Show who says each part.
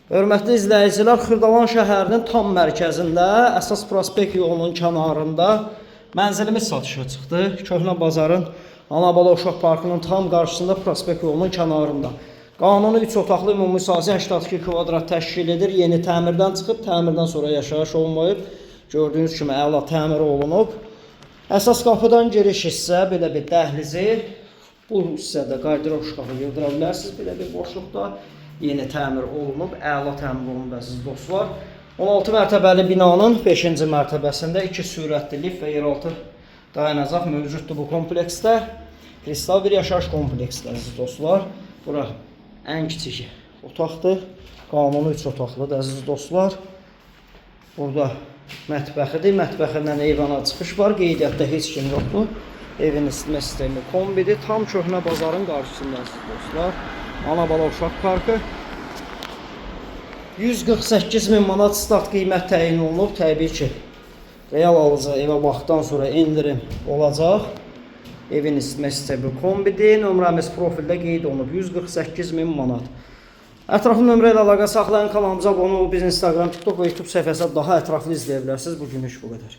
Speaker 1: Hörmətli izləyicilər, Xırdalan şəhərinin tam mərkəzində, əsas prospekt yolunun kənarında mənzilimiz satışa çıxdı. Köhnə bazarın Anabala Uşaq Parkının tam qarşısında prospekt yolunun kənarında. Qanuni 3 otaqlı ümumi sahəsi 82 kvadrat təşkil edir. Yeni təmirdən çıxıb, təmirdən sonra yaşayış olunmayıb. Gördüyünüz kimi əla təmir olunub. Əsas qapıdan giriş hissə belə bir dəhlizi. Bu hissədə qaydıraq şkafı yıldıra bilərsiniz. Belə bir boşluqda yeni təmir olunub, əla təmir olunub əziz dostlar. 16 mərtəbəli binanın 5-ci mərtəbəsində 2 sürətli lift və yeraltı dayanacaq mövcuddur bu kompleksdə. Kristal bir yaşayış kompleksdir əziz dostlar. Bura ən kiçik otaqdır. Qanuni 3 otaqlıdır əziz dostlar. Burada mətbəxidir. Mətbəxindən eyvana çıxış var. Qeydiyyatda heç kim yoxdur. Evin isitmə sistemi kombidir. Tam köhnə bazarın qarşısında əziz dostlar. Anabala Uşaq Parkı. 148.000 manat start qiymət təyin olunub. Təbii ki, real alıcı evə baxdıqdan sonra indirim olacaq. Evin isitmə sistemi kombidir. Nömrəmiz profildə qeyd olunub. 148.000 manat. Ətraflı nömrə ilə əlaqə saxlayın. Kanalımıza abunə olub biz Instagram, TikTok və YouTube səhifəsində daha ətraflı izləyə bilərsiniz. Bugünlük bu qədər.